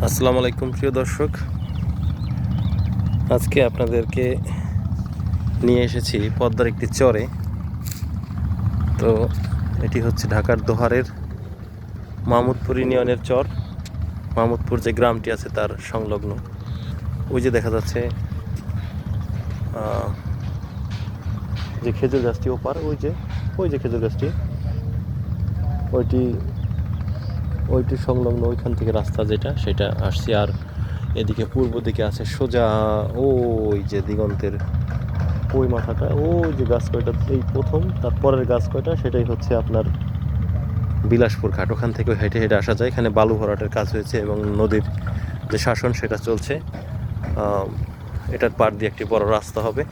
আসসালামু আলাইকুম প্রিয় দর্শক, আজকে আপনাদেরকে নিয়ে এসেছি পদ্মার একটি চরে। তো এটি হচ্ছে ঢাকার দোহারের মাহমুদপুর ইউনিয়নের চর। মাহমুদপুর যে গ্রামটি আছে তার সংলগ্ন। ওই যে দেখা যাচ্ছে যে খেজুর গাছটি ওপার, ওই যে খেজুর গাছটি, ওইটি সংলগ্ন ওইখান থেকে রাস্তা যেটা সেটা আসছি। আর এদিকে পূর্ব দিকে আছে সোজা ওই যে দিগন্তের ওই মাথাটা, ওই যে গাছ কয়টা, এই প্রথম তারপরের গাছ কয়টা সেটাই হচ্ছে আপনার বিলাসপুর ঘাট। ওখান থেকে হেঁটে হেঁটে আসা যায়। এখানে বালু ভরাটের কাজ হয়েছে এবং নদীর যে শাসন সেটা চলছে। এটার পাড় দিয়ে একটি বড় রাস্তা হবে।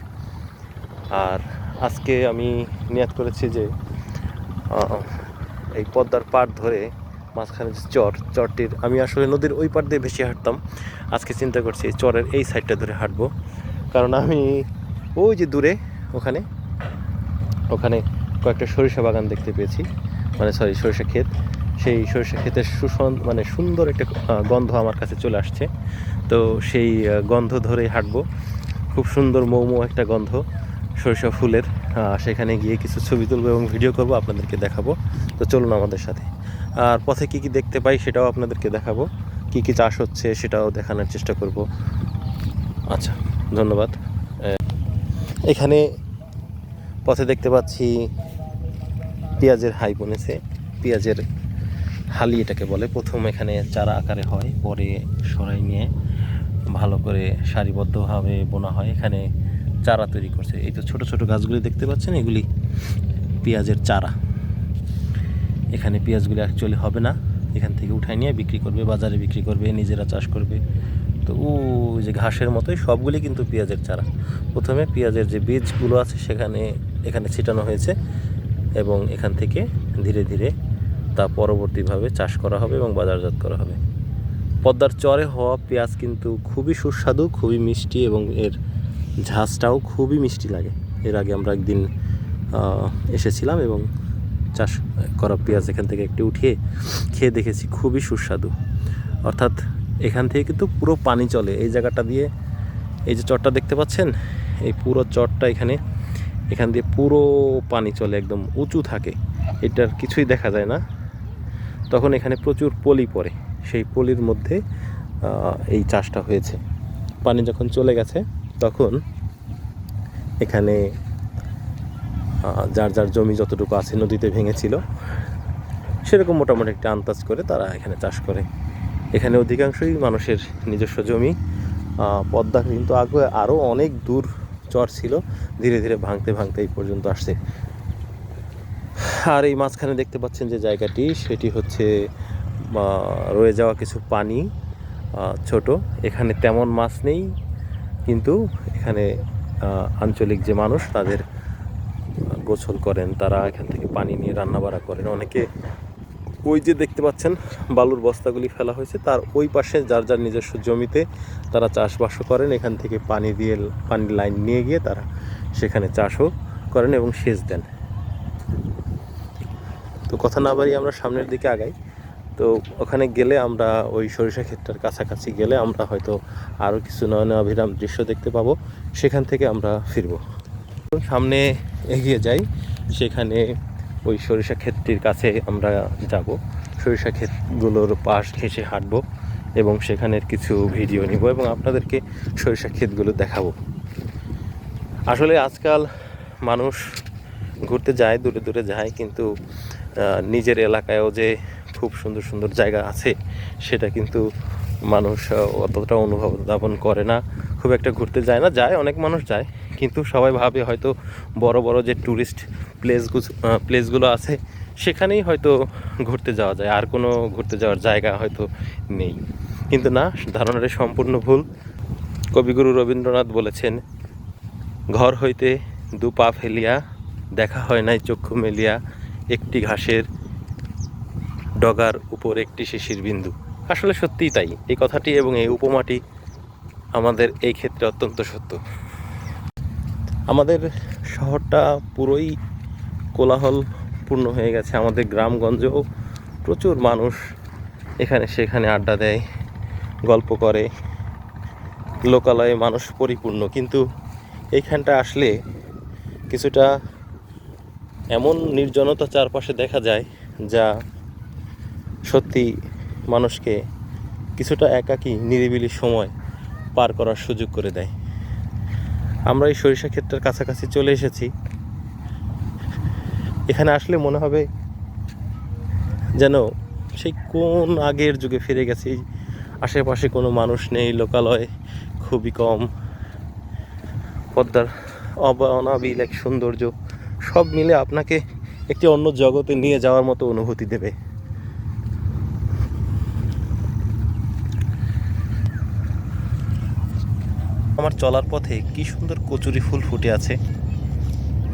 আর আজকে আমি নিয়াত করেছি যে এই পদ্মার পাড় ধরে মাঝখানে যে চরটির, আমি আসলে নদীর ওই পাড় দিয়ে বেশি হাঁটতাম। আজকে চিন্তা করছি এই চরের এই সাইডটা ধরে হাঁটবো, কারণ আমি ওই যে দূরে ওখানে কয়েকটা সরিষা বাগান দেখতে পেয়েছি, সরিষা ক্ষেত। সেই সরিষা ক্ষেতের সুন্দর একটা গন্ধ আমার কাছে চলে আসছে। তো সেই গন্ধ ধরেই হাঁটবো। খুব সুন্দর মৌমো একটা গন্ধ সরিষা ফুলের। সেখানে গিয়ে কিছু ছবি তুলবো এবং ভিডিও করব, আপনাদেরকে দেখাবো। তো চলুন আমাদের সাথে। আর পথে কী কী দেখতে পাই সেটাও আপনাদেরকে দেখাবো, কী কী চাষ হচ্ছে সেটাও দেখানোর চেষ্টা করব। আচ্ছা, ধন্যবাদ। এখানে পথে দেখতে পাচ্ছি পেঁয়াজের হাই বনেছে। পেঁয়াজের হালি এটাকে বলে। প্রথম এখানে চারা আকারে হয়, পরে সরাই নিয়ে ভালো করে সারিবদ্ধভাবে বোনা হয়। এখানে চারা তৈরি করছে। এই তো ছোট ছোট গাছগুলি দেখতে পাচ্ছেন, এগুলি পেঁয়াজের চারা। এখানে পেঁয়াজগুলি অ্যাকচুয়ালি হবে না, এখান থেকে উঠাই নিয়ে বিক্রি করবে, বাজারে বিক্রি করবে, নিজেরা চাষ করবে। তো ওই যে ঘাসের মতোই সবগুলি কিন্তু পেঁয়াজের চারা। প্রথমে পেঁয়াজের যে বীজগুলো আছে এখানে ছিটানো হয়েছে এবং এখান থেকে ধীরে ধীরে তা পরবর্তীভাবে চাষ করা হবে এবং বাজারজাত করা হবে। পদ্মার চরে হওয়া পেঁয়াজ কিন্তু খুবই সুস্বাদু, খুবই মিষ্টি এবং এর ঝাঁজটাও খুবই মিষ্টি লাগে। এর আগে আমরা একদিন এসেছিলাম এবং চাষ করা পেঁয়াজ এখান থেকে একটি উঠিয়ে খেয়ে দেখেছি, খুবই সুস্বাদু। অর্থাৎ এখান থেকে কিন্তু পুরো পানি চলে এই জায়গাটা দিয়ে। এই যে চরটা দেখতে পাচ্ছেন, এই পুরো চরটা এখান দিয়ে পুরো পানি চলে, একদম উঁচু থাকে, এটার কিছুই দেখা যায় না। তখন এখানে প্রচুর পলি পড়ে, সেই পলির মধ্যে এই চাষটা হয়েছে। পানি যখন চলে গেছে তখন এখানে যার যার জমি যতটুকু আছে নদীতে ভেঙেছিল সেরকম মোটামুটি একটা আন্দাজ করে তারা এখানে চাষ করে। এখানে অধিকাংশই মানুষের নিজস্ব জমি। পদ্মা কিন্তু আগে আরও অনেক দূর চর ছিল, ধীরে ধীরে ভাঙতে ভাঙতে এই পর্যন্ত আসছে। আর এই মাঝখানে দেখতে পাচ্ছেন যে জায়গাটি, সেটি হচ্ছে রয়ে যাওয়া কিছু পানি, ছোট। এখানে তেমন মাছ নেই, কিন্তু এখানে আঞ্চলিক যে মানুষ তাদের গোসল করেন, তারা এখান থেকে পানি নিয়ে রান্নাবাড়া করেন। অনেকে ওই যে দেখতে পাচ্ছেন বালুর বস্তাগুলি ফেলা হয়েছে, তার ওই পাশে যার যার নিজস্ব জমিতে তারা চাষবাসও করেন। এখান থেকে পানির লাইন নিয়ে গিয়ে তারা সেখানে চাষও করেন এবং সেচ দেন। তো কথা না বাড়িয়ে আমরা সামনের দিকে আগাই। তো ওখানে গেলে আমরা ওই সরিষা ক্ষেতটার কাছাকাছি গেলে আমরা হয়তো আরও কিছু নয়নাভিরাম দৃশ্য দেখতে পাবো, সেখান থেকে আমরা ফিরব। সামনে এগিয়ে যাই, সেখানে ওই সরিষা ক্ষেতটির কাছে আমরা যাব। সরিষা ক্ষেতগুলোর পাশ ঘেঁষে হাঁটবো এবং সেখানের কিছু ভিডিও নিব এবং আপনাদেরকে সরিষা ক্ষেতগুলো দেখাবো। আসলে আজকাল মানুষ ঘুরতে যায়, দূরে দূরে যায়, কিন্তু নিজের এলাকায়ও যে খুব সুন্দর সুন্দর জায়গা আছে সেটা কিন্তু মানুষ অতটা অনুধাবন করে না, খুব একটা ঘুরতে যায় না। অনেক মানুষ যায়, কিন্তু সবাই ভাবে হয়তো বড় বড় যে ট্যুরিস্ট প্লেসগুলো আছে সেখানেই হয়তো ঘুরতে যাওয়া যায়, আর কোনো ঘুরতে যাওয়ার জায়গা হয়তো নেই। কিন্তু না, ধারণাটা সম্পূর্ণ ভুল। কবিগুরু রবীন্দ্রনাথ বলেছেন, ঘর হইতে দু পা ফেলিয়া দেখা হয় নাই চক্ষু মেলিয়া, একটি ঘাসের ডগার উপর একটি শিশির বিন্দু। আসলে সত্যিই তাই, এই কথাটি এবং এই উপমাটি আমাদের এই ক্ষেত্রে অত্যন্ত সত্য। আমাদের শহরটা পুরোই কোলাহলপূর্ণ হয়ে গেছে। আমাদের গ্রামগঞ্জেও প্রচুর মানুষ এখানে সেখানে আড্ডা দেয়, গল্প করে, লোকালয়ে মানুষ পরিপূর্ণ। কিন্তু এইখানটা আসলে কিছুটা এমন নির্জনতা চারপাশে দেখা যায় যা সত্যি মানুষকে কিছুটা একাকী নিরিবিলি সময় পার করার সুযোগ করে দেয়। আমরা এই সরিষা ক্ষেতটার কাছাকাছি চলে এসেছি। এখানে আসলে মনে হবে যেন সেই কোন আগের যুগে ফিরে গেছি। আশেপাশে কোনো মানুষ নেই, লোকালয় খুবই কম, পদ্মার অনাবিল এক সৌন্দর্য, সব মিলে আপনাকে একটি অন্য জগতে নিয়ে যাওয়ার মতো অনুভূতি দেবে। আমার চলার পথে কি সুন্দর কচুরি ফুল ফুটে আছে,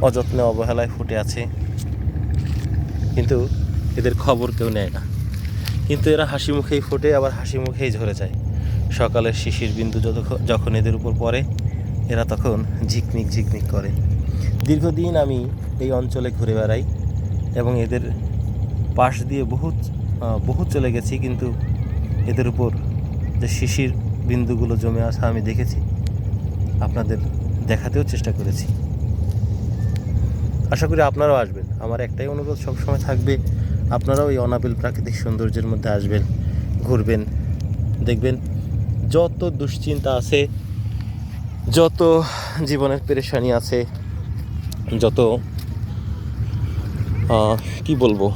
অযত্নে অবহেলায় ফুটে আছে, কিন্তু এদের খবর কেউ নেয় না। কিন্তু এরা হাসি মুখেই ফোটে, আবার হাসি মুখেই ঝরে যায়। সকালের শিশির বিন্দু যখন এদের উপর পড়ে, এরা তখন ঝিকমিক ঝিকমিক করে। দীর্ঘদিন আমি এই অঞ্চলে ঘুরে বেড়াই এবং এদের পাশ দিয়ে বহু চলে গেছি, কিন্তু এদের উপর যে শিশির বিন্দুগুলো জমে আসা আমি দেখেছি, আপনাদের দেখাতেও চেষ্টা করেছি। আশা করি আপনারাও আসবেন। আমার একটাই অনুরোধ সবসময় থাকবে, আপনারাও এই অনাবিল প্রাকৃতিক সৌন্দর্যের মধ্যে আসবেন, ঘুরবেন, দেখবেন যত দুশ্চিন্তা আছে, যত জীবনের পেরেশানি আছে, যত কি বলবো,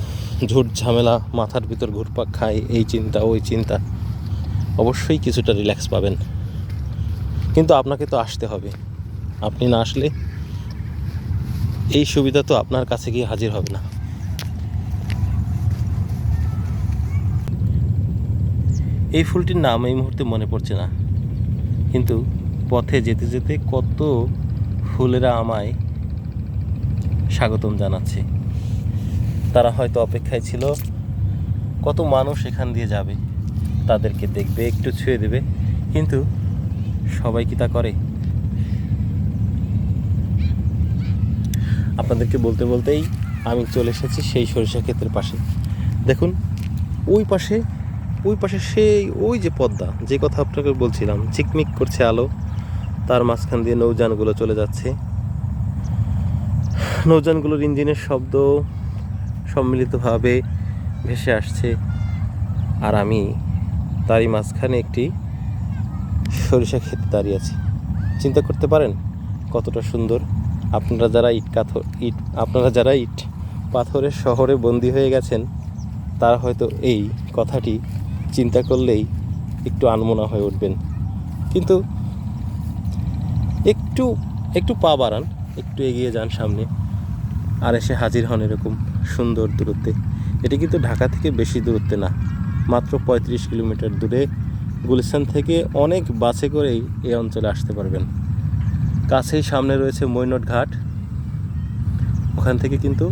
ঝুট ঝামেলা মাথার ভিতর ঘুরপাক খায়, এই চিন্তা ওই চিন্তা, অবশ্যই কিছুটা রিল্যাক্স পাবেন। কিন্তু আপনাকে তো আসতে হবে। আপনি না আসলে এই সুবিধা তো আপনার কাছে গিয়ে হাজির হবে না। এই ফুলটির নাম এই মুহূর্তে মনে পড়ছে না, কিন্তু পথে যেতে যেতে কত ফুলেরা আমায় স্বাগতম জানাচ্ছে। তারা হয়তো অপেক্ষায় ছিল কত মানুষ এখান দিয়ে যাবে, তাদেরকে দেখবে, একটু ছুঁয়ে দেবে, কিন্তু সবাই কি তা করে? আপনাদেরকে বলতে বলতেই আমি চলে এসেছি সেই সরিষা ক্ষেতের পাশে। দেখুন ওই পাশে সেই ওই যে পদ্মা, যে কথা আপনাকে বলছিলাম, ঝিকমিক করছে আলো, তার মাঝখান দিয়ে নৌযানগুলো চলে যাচ্ছে। নৌযানগুলোর ইঞ্জিনের শব্দ সম্মিলিতভাবে ভেসে আসছে, আর আমি তারই মাঝখানে একটি সরিষা ক্ষেতে দাঁড়িয়ে আছি। চিন্তা করতে পারেন কতটা সুন্দর। আপনারা যারা ইট পাথরের শহরে বন্দী হয়ে গেছেন, তারা হয়তো এই কথাটি চিন্তা করলেই একটু আনমনা হয়ে উঠবেন। কিন্তু একটু পা বাড়ান, একটু এগিয়ে যান সামনে, আর এসে হাজির হন এরকম সুন্দর দূরত্বে। এটি কিন্তু ঢাকা থেকে বেশি দূরত্বে না, মাত্র 35 কিলোমিটার দূরে। গুলিস্তান থেকে অনেক বাসে করেই এই অঞ্চলে আসতে পারবেন। কাছেই সামনে রয়েছে মৈনট ঘাট, ওখান থেকে কিন্তু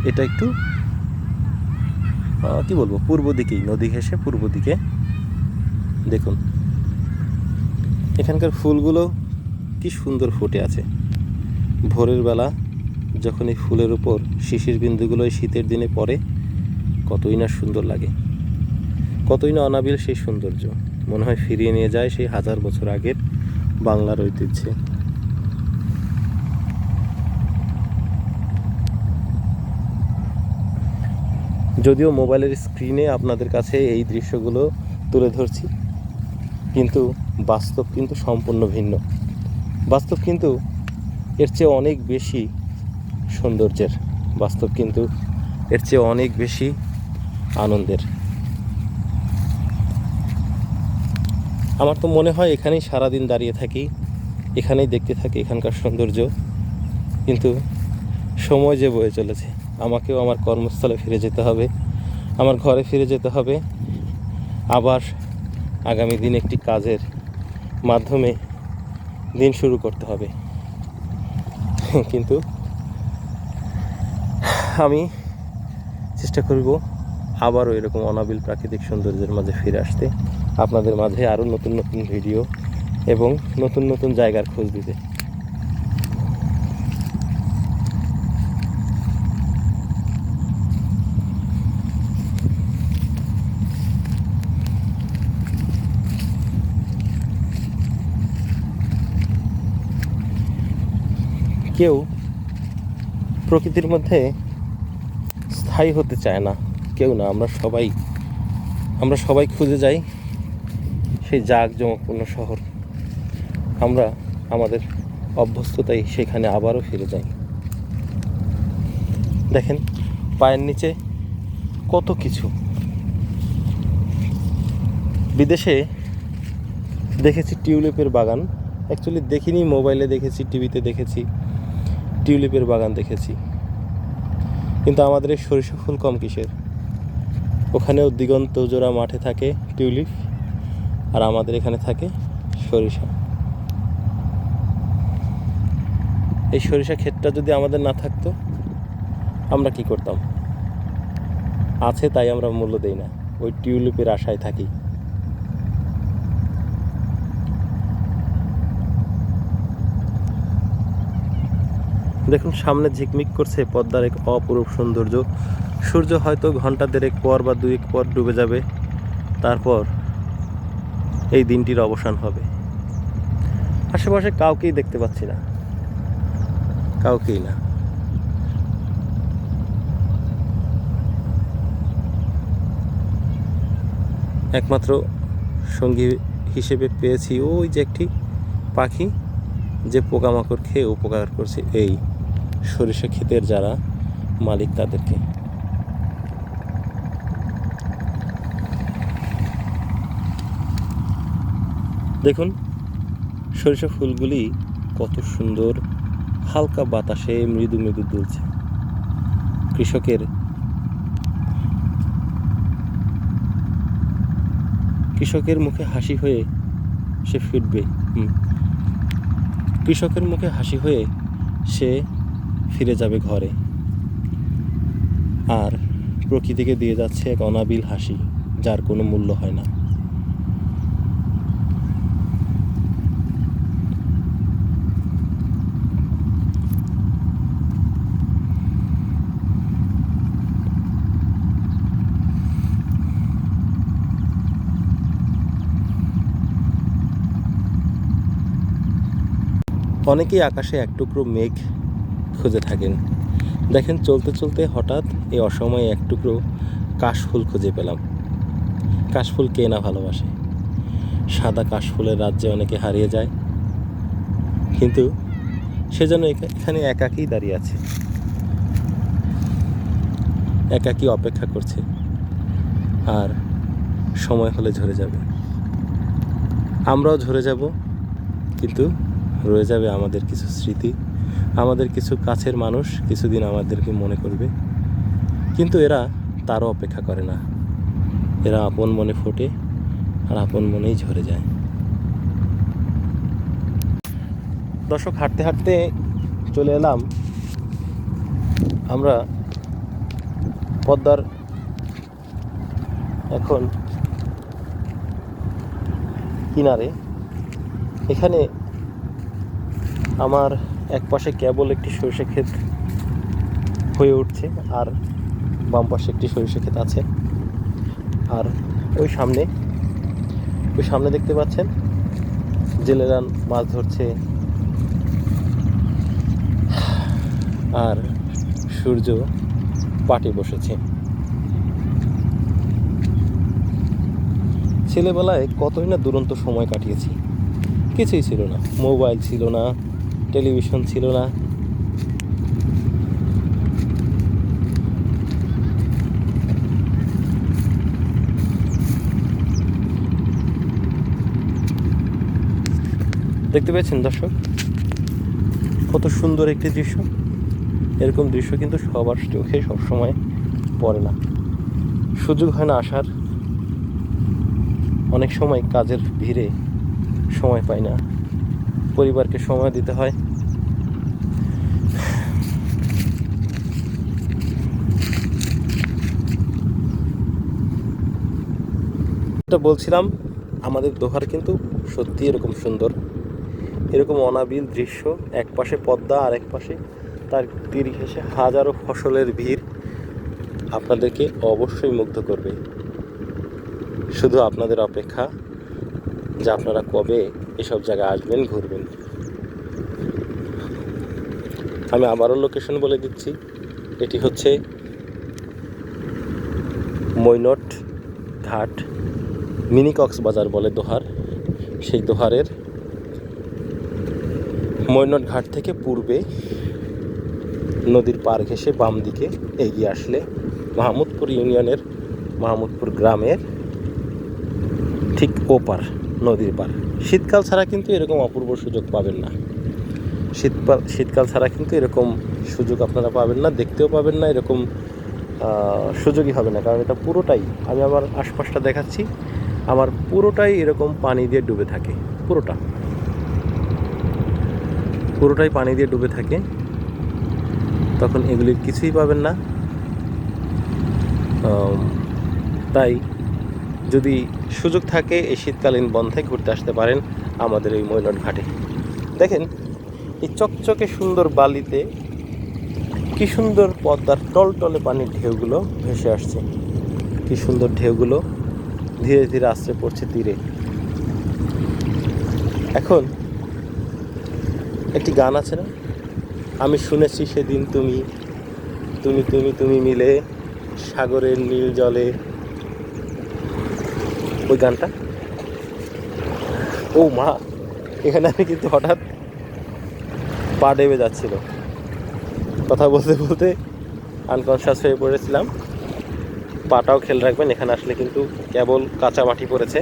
এটা একটু কি বলবো, পূর্ব দিকেই, নদী ঘেঁষে পূর্ব দিকে। দেখুন এখানকার ফুলগুলো কি সুন্দর ফুটে আছে। ভোরের বেলা যখন এই ফুলের উপর শিশির বিন্দুগুলো শীতের দিনে পড়ে, কতই না সুন্দর লাগে, কতই না অনাবিল সেই সৌন্দর্য। মনে হয় ফিরিয়ে নিয়ে যায় সেই 1000 বছর আগের বাংলার ঐতিহ্যে। যদিও মোবাইলের স্ক্রিনে আপনাদের কাছে এই দৃশ্যগুলো তুলে ধরছি, কিন্তু বাস্তব কিন্তু সম্পূর্ণ ভিন্ন। বাস্তব কিন্তু এর চেয়ে অনেক বেশি সৌন্দর্যের, বাস্তব কিন্তু এর চেয়ে অনেক বেশি আনন্দের। আমার তো মনে হয় এখানেই সারাদিন দাঁড়িয়ে থাকি, এখানেই দেখতে থাকি এখানকার সৌন্দর্য, কিন্তু সময় যে বয়ে চলেছে, আমাকেও আমার কর্মস্থলে ফিরে যেতে হবে, আমার ঘরে ফিরে যেতে হবে, আবার আগামী দিন একটি কাজের মাধ্যমে দিন শুরু করতে হবে। কিন্তু আমি চেষ্টা করব আবারও এরকম অনাবিল প্রাকৃতিক সৌন্দর্যের মাঝে ফিরে আসতে, আপনাদের মাঝে আরও নতুন নতুন ভিডিও এবং নতুন নতুন জায়গার খোঁজ দিতে। কেউ প্রকৃতির মধ্যে স্থায়ী হতে চায় না, কেউ না, আমরা সবাই খুঁজে যাই সেই জাঁকজমকপূর্ণ শহর। আমরা আমাদের অভ্যস্ততায় সেখানে আবারও ফিরে যাই। দেখেন পায়ের নিচে কত কিছু। বিদেশে দেখেছি টিউলিপের বাগান, অ্যাকচুয়ালি দেখিনি, মোবাইলে দেখেছি, টিভিতে দেখেছি, টিউলিপের বাগান দেখেছি। কিন্তু আমাদের এই সরিষা ফুল কম কিসের? ওখানেও দিগন্ত জোড়া মাঠে থাকে টিউলিপ, আর আমাদের এখানে থাকে সরিষা। এই সরিষা ক্ষেতটা যদি আমাদের না থাকতো আমরা কি করতাম? আছে তাই আমরা মূল্য দেই না, ওই টিউলিপের আশায় থাকি। দেখুন সামনে ঝিকমিক করছে পদ্মার এক অপরূপ সৌন্দর্য। সূর্য হয়তো ঘন্টা দেড়েক পর বা দুয়েক পর ডুবে যাবে, তারপর এই দিনটির অবসান হবে। আশেপাশে কাউকেই দেখতে পাচ্ছি না, কাউকেই না। একমাত্র সঙ্গী হিসেবে পেয়েছি ওই যে একটি পাখি, যে পোকামাকড় খেয়ে উপকার করছে এই সরিষা ক্ষেতের যারা মালিক তাদেরকে। দেখুন সরিষা ফুলগুলি কত সুন্দর, হালকা বাতাসে মৃদু মৃদু দুলছে। কৃষকের মুখে হাসি হয়ে সে ফিরবে। কৃষকের মুখে হাসি হয়ে সে ফিরে যাবে ঘরে, আর প্রকৃতিকে দিয়ে যাচ্ছে এক অনাবিল হাসি, যার কোনো মূল্য হয় না। অনেকেই আকাশে এক টুকরো মেঘ খুঁজে থাকেন। দেখেন চলতে চলতে হঠাৎ এই অসময়ে এক টুকরো কাশফুল খুঁজে পেলাম। কাশফুল কে না ভালোবাসে? সাদা কাশফুলের রাজ্যে অনেকে হারিয়ে যায়, কিন্তু সে যেন এখানে একাকী দাঁড়িয়ে আছে, একাকী অপেক্ষা করছে, আর সময় হলে ঝরে যাবে। আমরাও ঝরে যাব, কিন্তু রয়ে যাবে আমাদের কিছু স্মৃতি, আমাদের কিছু কাছের মানুষ কিছুদিন আমাদেরকে মনে করবে। কিন্তু এরা তারও অপেক্ষা করে না, এরা আপন মনে ফোটে আর আপন মনেই ঝরে যায়। দর্শক, হাঁটতে হাঁটতে চলে এলাম আমরা পদ্মার এখন কিনারে। এখানে আমার এক পাশে কেবল একটি সরিষা ক্ষেত হয়ে উঠছে, আর বাম পাশে একটি সরিষা ক্ষেত আছে। আর ওই সামনে দেখতে পাচ্ছেন জেলেরা মাছ ধরছে, আর সূর্য পাটে বসেছে। ছেলেবেলায় কতই না দুরন্ত সময় কাটিয়েছি, কিছুই ছিল না, মোবাইল ছিল না, টেলিভিশন ছিল না। দেখতে পেয়েছেন দর্শক, কত সুন্দর একটি দৃশ্য। এরকম দৃশ্য কিন্তু সবার চোখে সবসময় পড়ে না, সুযোগ হয় না আসার। অনেক সময় কাজের ভিড়ে সময় পাই না, পরিবারকে সময় দিতে হয়। এটা বলছিলাম, আমাদের দোহার কিন্তু সত্যি এরকম সুন্দর, এরকম অনাবিল দৃশ্য। এক পাশে পদ্মা, আর এক পাশে তার তীর ঘেঁষে হাজারো ফসলের ভিড় আপনাদেরকে অবশ্যই মুগ্ধ করবে। শুধু আপনাদের অপেক্ষা যে আপনারা কবে এসব জায়গায় আসবেন, ঘুরবেন। আমি আবারও লোকেশন বলে দিচ্ছি, এটি হচ্ছে মৈনট ঘাট, মিনি কক্সবাজার বলে দোহার। সেই দোহারের মৈনট ঘাট থেকে পূর্বে নদীর পার ঘেঁষে বাম দিকে এগিয়ে আসলে মাহমুদপুর ইউনিয়নের মাহমুদপুর গ্রামের ঠিক ওপার, নদীর পার। শীতকাল ছাড়া কিন্তু এরকম অপূর্ব সুযোগ পাবেন না। শীতকাল ছাড়া কিন্তু এরকম সুযোগ আপনারা পাবেন না, দেখতেও পাবেন না, এরকম সুযোগই হবে না। কারণ এটা পুরোটাই, আমি আমার আশপাশটা দেখাচ্ছি, আমার পুরোটাই এরকম পানি দিয়ে ডুবে থাকে। পুরোটাই পানি দিয়ে ডুবে থাকে, তখন এগুলির কিছুই পাবেন না। তাই যদি সুযোগ থাকে এই শীতকালীন বন্ধে ঘুরতে আসতে পারেন আমাদের এই মৈনট ঘাটে। দেখেন এই চকচকে সুন্দর বালিতে কি সুন্দর পদ্মার টলটলে পানির ঢেউগুলো ভেসে আসছে, কি সুন্দর ঢেউগুলো ধীরে ধীরে আশ্রে পড়ছে তীরে। এখন একটি গান আছে না, আমি শুনেছি সেদিন তুমি তুমি তুমি তুমি মিলে সাগরের নীল জলে, ওই গানটা। ও মা, এখানে আমি কিন্তু হঠাৎ পা ডেবে যাচ্ছিল, কথা বলতে বলতে আনকনশাস হয়ে পড়েছিলাম। পাটাও খেয়াল রাখবেন, এখানে আসলে কিন্তু কেবল কাঁচা মাটি পড়েছে,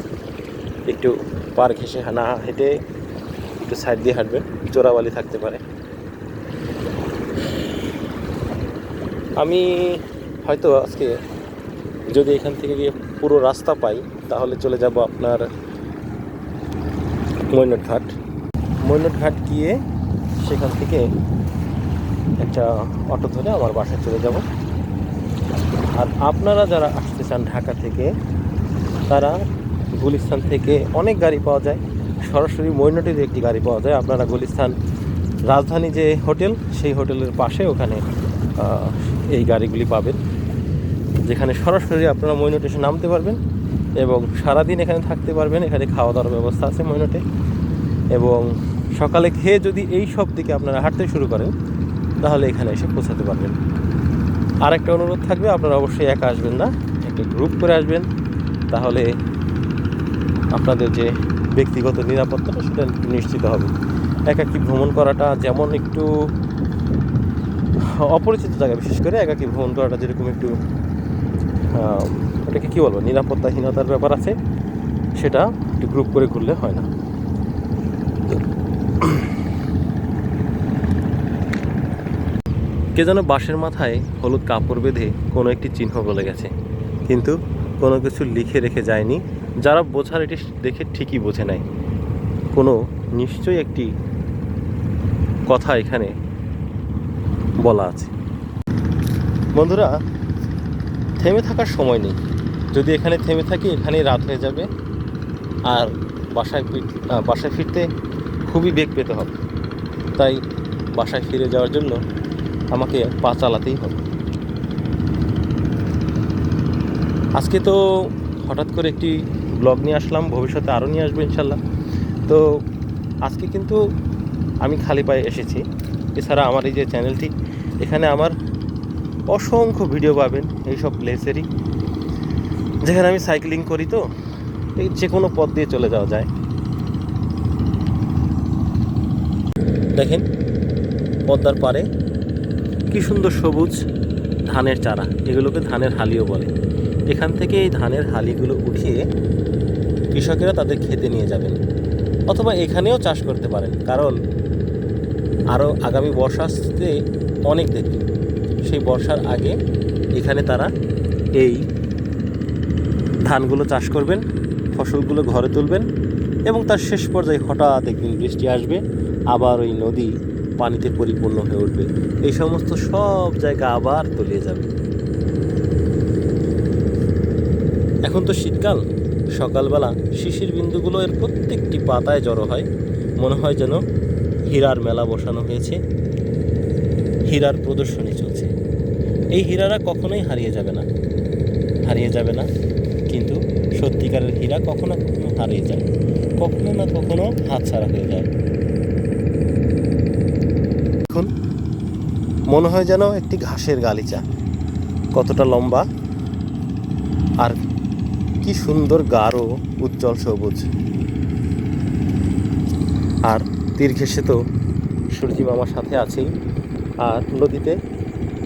একটু পার ঘেঁষে না হেঁটে একটু সাইড দিয়ে হাঁটবেন, চোরাবালি থাকতে পারে। আমি হয়তো আজকে যদি এখান থেকে গিয়ে পুরো রাস্তা পাই তাহলে চলে যাব আপনার মৈনট ঘাট গিয়ে সেখান থেকে একটা অটো ধরে আমার বাসায় চলে যাব। আর আপনারা যারা আসতে চান ঢাকা থেকে, তারা গুলিস্তান থেকে অনেক গাড়ি পাওয়া যায়, সরাসরি মৈনটের একটি গাড়ি পাওয়া যায়। আপনারা গুলিস্তান রাজধানী যে হোটেল, সেই হোটেলের পাশে ওখানে এই গাড়িগুলি পাবেন, যেখানে সরাসরি আপনারা মৈনট এসে নামতে পারবেন এবং সারাদিন এখানে থাকতে পারবেন। এখানে খাওয়া দাওয়ার ব্যবস্থা আছে মৈনটে, এবং সকালে খেয়ে যদি এই সব দিকে আপনারা হাঁটতে শুরু করেন তাহলে এখানে এসে পৌঁছাতে পারবেন। আর একটা অনুরোধ থাকবে, আপনারা অবশ্যই একা আসবেন না, একটা গ্রুপ করে আসবেন, তাহলে আপনাদের যে ব্যক্তিগত নিরাপত্তাটা সেটা নিশ্চিত হবে। একাকী ভ্রমণ করাটা যেমন একটু অপরিচিত জায়গা, বিশেষ করে একাকী ভ্রমণ করাটা যেরকম একটু ওটাকে কী বলবো, নিরাপত্তাহীনতার ব্যাপার আছে, সেটা একটু গ্রুপ করে ঘুরলে হয় না। কে যেন বাঁশের মাথায় হলুদ কাপড় বেঁধে কোনো একটি চিহ্ন বলে গেছে, কিন্তু কোনো কিছু লিখে রেখে যায়নি। যারা বোঝার এটি দেখে ঠিকই বোঝে নেয়, কোনো নিশ্চয়ই একটি কথা এখানে বলা আছে। বন্ধুরা, থেমে থাকার সময় নেই, যদি এখানে থেমে থাকি এখানেই রাত হয়ে যাবে, আর বাসায় ফিরতে খুবই বেগ পেতে হবে। তাই বাসায় ফিরে যাওয়ার জন্য আমাকে পা চালাতেই হবে। আজকে তো হঠাৎ করে একটি ব্লগ নিয়ে আসলাম, ভবিষ্যতে আরও নিয়ে আসবো ইনশাল্লাহ। তো আজকে কিন্তু আমি খালি পায়ে এসেছি। এছাড়া আমার এই যে চ্যানেলটি, এখানে আমার অসংখ্য ভিডিও পাবেন এইসব প্লেসেরই, যেখানে আমি সাইক্লিং করি, তো এই যে কোনো পথ দিয়ে চলে যাওয়া যায়। দেখেন পদ্মার পাড়ে কি সুন্দর সবুজ ধানের চারা, এগুলোকে ধানের হালিও বলে। এখান থেকে এই ধানের হালিগুলো উঠিয়ে কৃষকেরা তাদের খেতে নিয়ে যাবেন, অথবা এখানেও চাষ করতে পারেন, কারণ আরও আগামী বর্ষা আসতে অনেক দেরি। সেই বর্ষার আগে এখানে তারা এই ধানগুলো চাষ করবেন, ফসলগুলো ঘরে তুলবেন, এবং তার শেষ পর্যায়ে হঠাৎ একদিন বৃষ্টি আসবে, আবার ওই নদী পানিতে পরিপূর্ণ হয়ে উঠবে, এই সমস্ত সব জায়গা আবার তলিয়ে যাবে। এখন তো শীতকাল, সকালবেলা শিশির বিন্দুগুলো এর প্রত্যেকটি পাতায় জড়ো হয়, মনে হয় যেন হীরার মেলা বসানো হয়েছে, হীরার প্রদর্শনী চলছে। এই হীরারা কখনোই হারিয়ে যাবে না, কিন্তু সত্যিকারের হীরা কখনো কখনো হারিয়ে যায়, কখনো না কখনো হাতছাড়া হয়ে যায়। এখন মনে হয় যেন একটি ঘাসের গালিচা, কতটা লম্বা আর কি সুন্দর গাঢ় উজ্জ্বল সবুজ। আর তীর ঘেঁষে তো সূর্যি মামার সাথে আছেই, আর নদীতে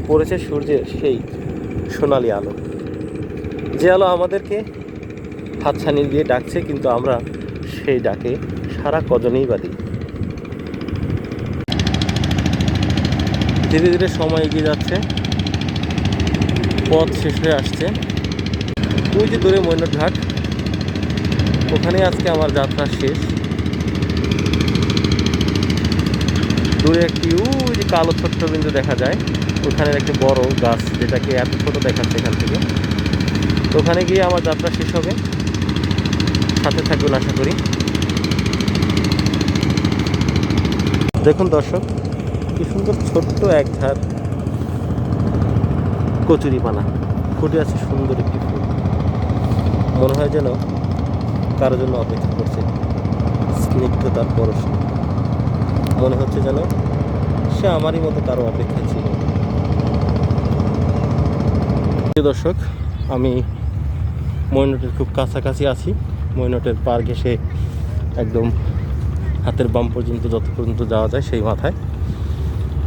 পড়েছে সূর্যের সেই সোনালি আলো, যে আলো আমাদেরকে হাতছানি দিয়ে ডাকছে, কিন্তু আমরা সেই ডাকে সারা কজনেই বাদি। ধীরে ধীরে সময় এগিয়ে যাচ্ছে, পথ শেষ হয়ে আসছে। ওই যে দূরে মৈনট ঘাট, ওখানে আজকে আমার যাত্রা শেষ। দূরে একটি ওই যে কালো ছোট্ট বিন্দু দেখা যায়, ওখানে একটি বড় গাছ, যেটাকে এত ছোট দেখাচ্ছে এখান থেকে। তো ওখানে গিয়ে আমার যাত্রা শেষ হবে। সাথে থাকবেন আশা করি। দেখুন দর্শক, কি সুন্দর ছোট্ট এক ধার কচুরিপানা ফুটে আছে, সুন্দর একটি ফুল। মনে হয় যেন কারো জন্য অপেক্ষা করছে, স্নিগ্ধতার পরশে। মনে হচ্ছে যেন সে আমারই মতো কারো অপেক্ষায় ছিল। দর্শক, আমি মৈনটের খুব কাছাকাছি আছি। মৈনটের পার ঘেঁষে একদম হাতের বাম পর্যন্ত, যত পর্যন্ত যাওয়া যায় সেই মাথায়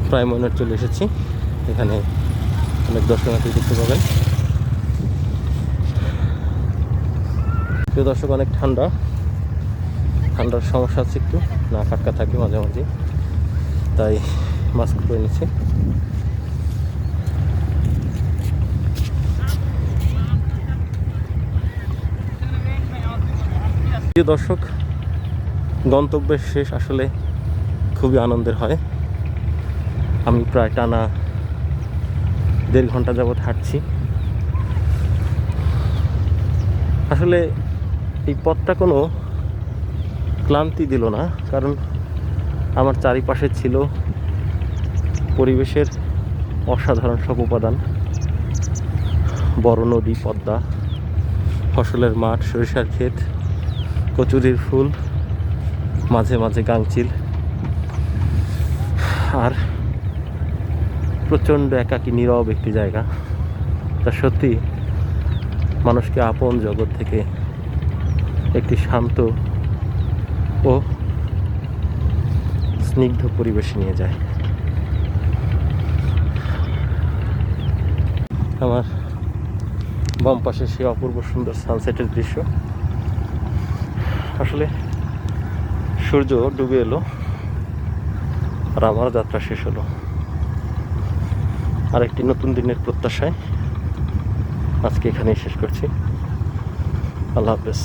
প্রায় মৈনট চলে এসেছি। এখানে অনেক দর্শনার্থী দেখতে পাবেন। প্রিয় দর্শক, অনেক ঠান্ডার সমস্যা আছে, একটু না ফাটকা থাকে মাঝে মাঝে, তাই মাস্ক পরে নিচ্ছি। প্রিয় দর্শক, গন্তব্যের শেষ আসলে খুবই আনন্দের হয়। আমি প্রায় টানা 1.5 ঘন্টা যাবৎ হাঁটছি। আসলে এই পথটা কোনো ক্লান্তি দিল না, কারণ আমার চারিপাশে ছিল পরিবেশের অসাধারণ সব উপাদান। বড় নদী পদ্মা, ফসলের মাঠ, সরিষার ক্ষেত, কচুরির ফুল, মাঝে মাঝে গাংচিল, আর প্রচণ্ড একাকী নীরব একটি জায়গা, তা সত্যি মানুষকে আপন জগৎ থেকে একটি শান্ত ও স্নিগ্ধ পরিবেশে নিয়ে যায়। আমার বাম পাশে সেই অপূর্ব সুন্দর সানসেটের দৃশ্য। আসলে সূর্য ডুবে এলো আর আমার যাত্রা শেষ হলো। আর একটি নতুন দিনের প্রত্যাশায় আজকে এখানেই শেষ করছি। আল্লাহ হাফেজ।